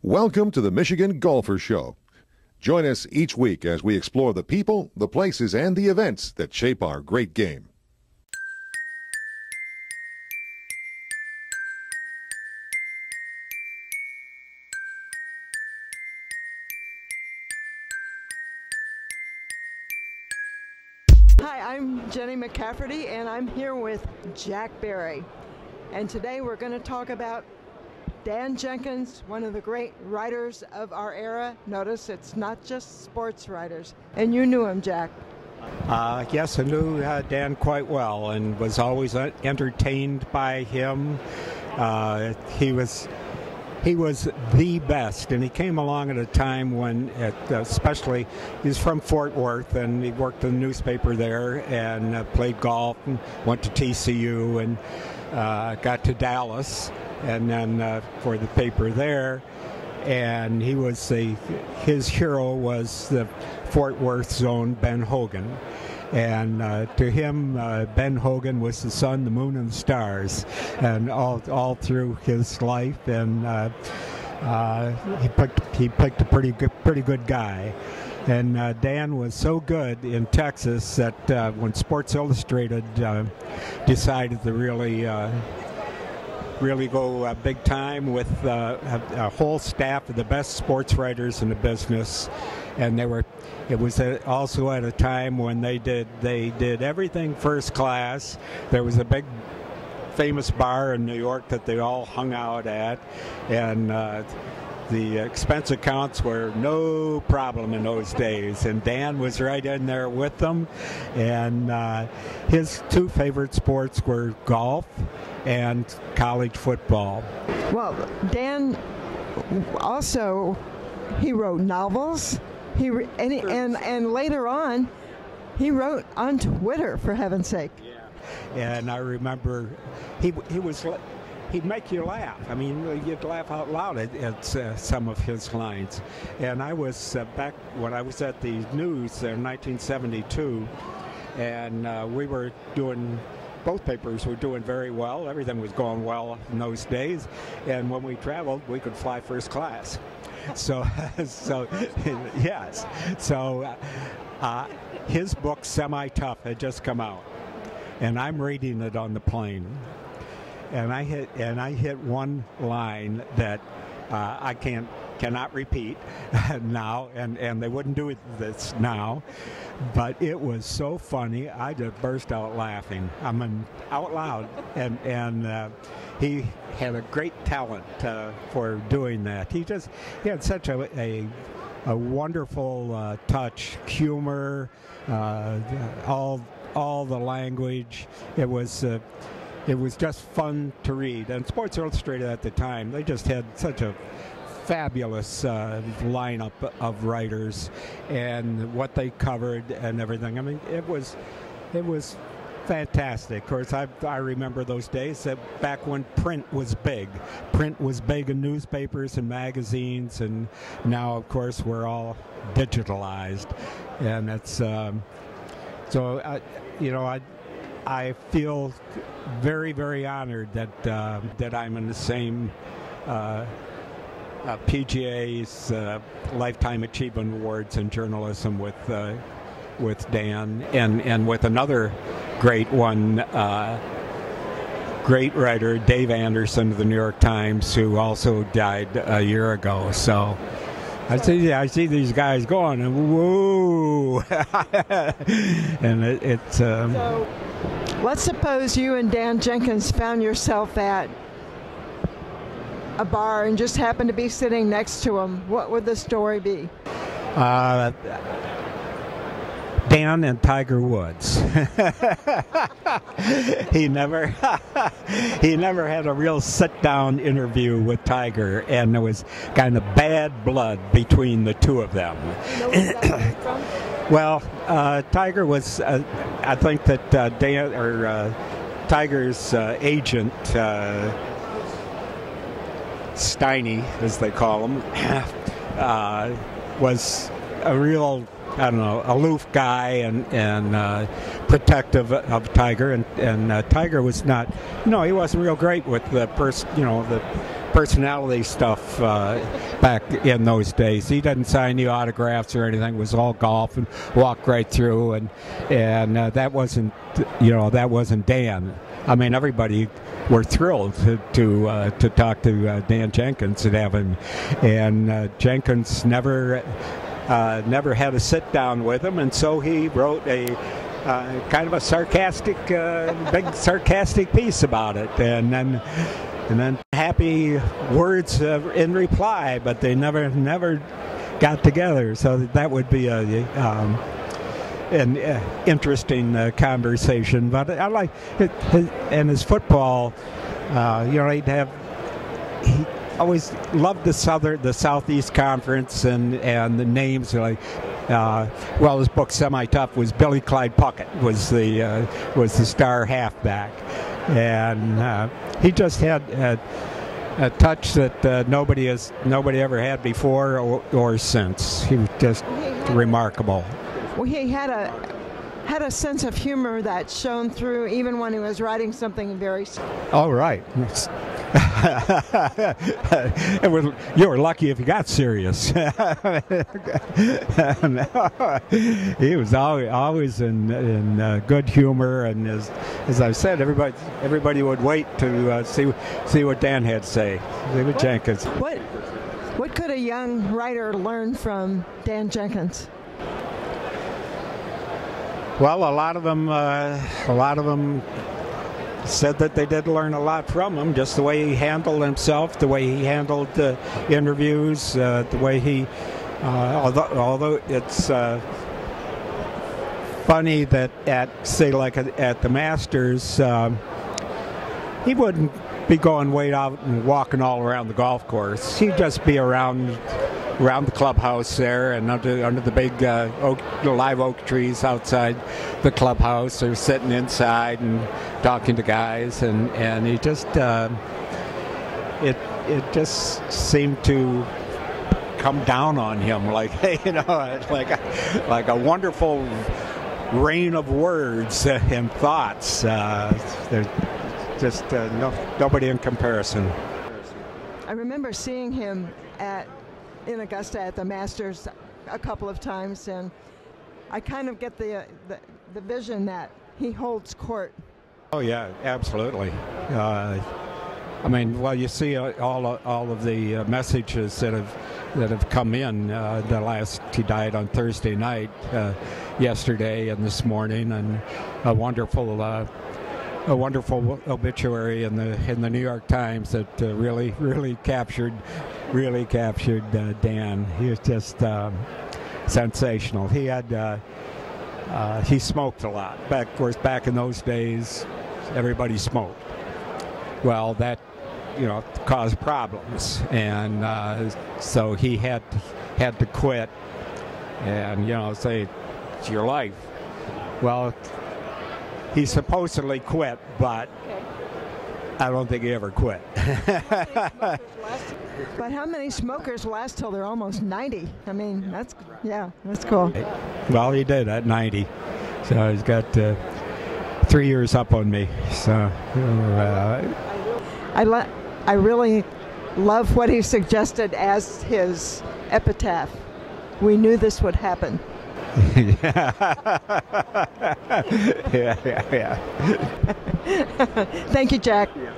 Welcome to the Michigan Golfer Show. Join us each week as we explore the people, the places, and the events that shape our great game. Hi, I'm Jennie McCafferty, and I'm here with Jack Berry. And today we're going to talk about Dan Jenkins, one of the great writers of our era. Notice it's not just sports writers. And you knew him, Jack. Yes, I knew Dan quite well and was always entertained by him. He was the best, and he came along at a time when, especially, he's from Fort Worth, and he worked in the newspaper there and played golf and went to TCU and got to Dallas, and then for the paper there. And his hero was the Fort Worth zone, Ben Hogan. And to him, Ben Hogan was the sun, the moon, and the stars, and all through his life. And he picked a pretty good guy. And Dan was so good in Texas that when Sports Illustrated decided to really go big time with a whole staff of the best sports writers in the business, and it was also at a time when they did everything first class. There was a big famous bar in New York that they all hung out at, and the expense accounts were no problem in those days, and Dan was right in there with them. And his two favorite sports were golf and college football. Well, Dan also, he wrote novels. And later on, he wrote on Twitter, for heaven's sake. Yeah, and I remember he'd make you laugh. I mean, you'd laugh out loud at some of his lines. And I was back when I was at the news in 1972, and we were doing. Both papers were doing very well. Everything was going well in those days. And when we traveled, we could fly first class. So yes. So his book, Semi-Tough, had just come out. And I'm reading it on the plane. And I hit one line that I cannot repeat now, and they wouldn't do this now, but it was so funny. I just burst out laughing. I mean, out loud, and he had a great talent for doing that. He had such a wonderful touch, humor, all the language. It was just fun to read. And Sports Illustrated at the time, they just had such a fabulous lineup of writers and what they covered and everything. I mean, it was fantastic. Of course, I remember those days that back when print was big. Print was big in newspapers and magazines, and now, of course, we're all digitalized. And it's I feel very, very honored that I'm in the same PGA's Lifetime Achievement Awards in journalism with Dan, and with another great one, great writer, Dave Anderson of the New York Times, who also died a year ago. So I see these guys going, and whoa, and it's. So let's suppose you and Dan Jenkins found yourself at a bar and just happened to be sitting next to him. What would the story be? Dan and Tiger Woods. He never had a real sit-down interview with Tiger, and there was kind of bad blood between the two of them. You know where that came from? Well, Tiger was, I think that Dan or Tiger's agent, Steiny, as they call him, was a real, I don't know, aloof guy and protective of Tiger, and Tiger was not, he wasn't real great with the personality stuff back in those days. He didn't sign any autographs or anything. It was all golf and walk right through, and that wasn't Dan. I mean, everybody were thrilled to talk to Dan Jenkins and have him, and Jenkins never had a sit down with him, and so he wrote a kind of a sarcastic, big sarcastic piece about it, and then happy words in reply, but they never got together. So that would be an interesting conversation. But I like it, and his football. He always loved the Southeast Conference and the names like. His book Semi-Tough was Billy Clyde Puckett was the star halfback, and he just had a touch that nobody ever had before or since. He was just remarkable. Well, he had a sense of humor that shone through even when he was writing something very. Oh, right. You were lucky if you got serious. He was always in good humor, and as I said, everybody would wait to see what Dan had to say. See what Jenkins. What could a young writer learn from Dan Jenkins? Well, a lot of them said that they did learn a lot from him, just the way he handled himself, the way he handled interviews, the way he, although it's funny that at the Masters, he wouldn't be going way out and walking all around the golf course. He'd just be around the clubhouse there, and under the big live oak trees outside the clubhouse, or sitting inside and talking to guys, and he just it just seemed to come down on him like like a wonderful rain of words and thoughts. There's just nobody in comparison. I remember seeing him in Augusta at the Masters a couple of times, and I kind of get the vision that he holds court. Oh yeah, absolutely. I mean, well, you see all of the messages that have come in. He died on Thursday night, yesterday and this morning, and a wonderful obituary in the New York Times that really captured Dan. He was just sensational. He had he smoked a lot. Of course, back in those days, everybody smoked. Well, that caused problems, and so he had to quit, and say it's your life. Well, he supposedly quit, but I don't think he ever quit. But how many smokers last till they're almost 90? I mean, that's cool. Well, he did at 90, so he's got 3 years up on me. So I really love what he suggested as his epitaph. We knew this would happen. yeah. Thank you, Jack. Yeah.